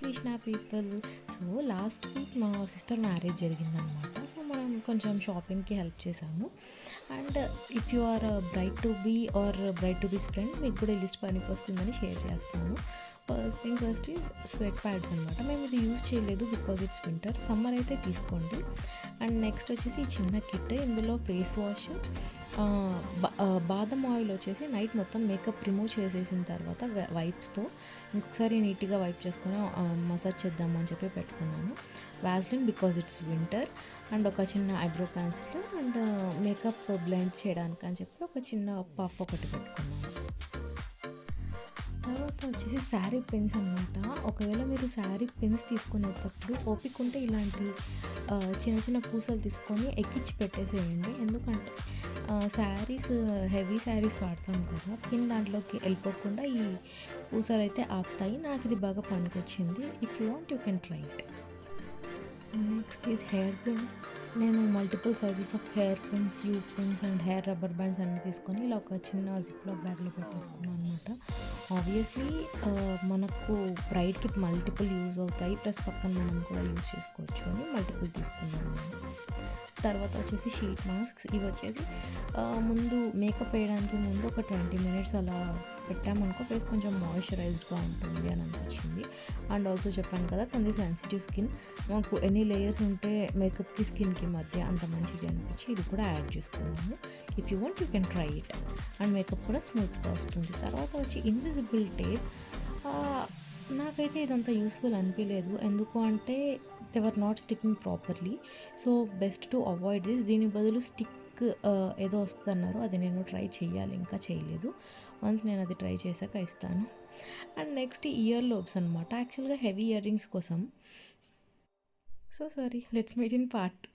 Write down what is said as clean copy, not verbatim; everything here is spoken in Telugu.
Krishna people. So last week మా సిస్టర్ మ్యారేజ్ జరిగిందనమాట. సో మనం కొంచెం షాపింగ్కి హెల్ప్ చేసాము. And if you are bride to be or bride to be's friend, మీకు కూడా ఈ లిస్ట్ పనికి వస్తుందని షేర్ చేస్తాను. First thing first is sweat pads అనమాట. మేము ఇది యూజ్ చేయలేదు బికాజ్ ఇట్స్ వింటర్. సమ్మర్ అయితే తీసుకోండి. అండ్ నెక్స్ట్ వచ్చేసి ఈ చిన్న కిట్, ఇందులో ఫేస్ వాష్, బాదం ఆయిల్ వచ్చేసి నైట్ మొత్తం మేకప్ రిమూవ్ చేసేసిన తర్వాత వైప్స్తో ఇంకొకసారి నీట్గా వైప్ చేసుకొని మసాజ్ చేద్దాము అని చెప్పి పెట్టుకున్నాను. Vaseline because it's winter. And ఒక చిన్న eyebrow pencil and makeup blend చేయడానికి అని చెప్పి ఒక చిన్న పఫ్ ఒకటి పెట్టుకున్నాను. తర్వాత వచ్చేసి శారీ పిన్స్ అనమాట. ఒకవేళ మీరు శారీ పిన్స్ తీసుకునేటప్పుడు ఓపిక ఉంటే ఇలాంటి చిన్న చిన్న పూసలు తీసుకొని ఎక్కించి పెట్టేసేయండి. ఎందుకంటే శారీస్ హెవీ శారీస్ వాడతాం కదా, పిన్ దాంట్లోకి వెళ్ళిపోకుండా ఈ పూసలు అయితే ఆపుతాయి. నాకు ఇది బాగా పనికొచ్చింది. If you want you can try it. Next is hair pins. నేను multiple sizes of hair pins, U pins and hair rubber bands అన్నీ తీసుకొని ఇలా ఒక చిన్న జిప్లాక్ బ్యాగ్లో పెట్టేసుకున్నాను అనమాట. ఆబ్వియస్లీ మనకు బ్రైడ్కి మల్టిపుల్ యూజ్ అవుతాయి, ప్లస్ పక్కన మనం కూడా యూజ్ చేసుకోవచ్చు అని మల్టిపుల్ తీసుకున్నాను నేను. తర్వాత వచ్చేసి షీట్ మాస్క్స్. ఇవి వచ్చేసి ముందు మేకప్ వేయడానికి ముందు ఒక 20 minutes అలా పెట్టామనుకో ఫేస్ కొంచెం మాయిశ్చరైజ్డ్గా ఉంటుంది అని అనిపించింది. అండ్ ఆల్సో చెప్పాను కదా తనది సెన్సిటివ్ స్కిన్, మాకు ఎన్ని లేయర్స్ ఉంటే మేకప్కి స్కిన్కి మధ్య అంత మంచిగా అనిపించి ఇది కూడా యాడ్ చేసుకున్నాను. If you want you can try it. And makeup కూడా స్మూత్గా వస్తుంది. తర్వాత వచ్చి ఇన్విజిబుల్ టేప్. నాకైతే ఇదంతా యూస్ఫుల్ అనిపించలేదు. ఎందుకు అంటే they were not sticking properly. So best to avoid this. దీని బదులు స్టిక్ ఏదో వస్తుంది అన్నారు, అది నేను ట్రై చేయాలి, ఇంకా చేయలేదు. వన్స్ నేను అది ట్రై చేశాక ఇస్తాను. అండ్ నెక్స్ట్ ఇయర్ లోబ్స్ అనమాట. యాక్చువల్గా హెవీ ఇయర్ రింగ్స్ కోసం. So sorry, let's meet in part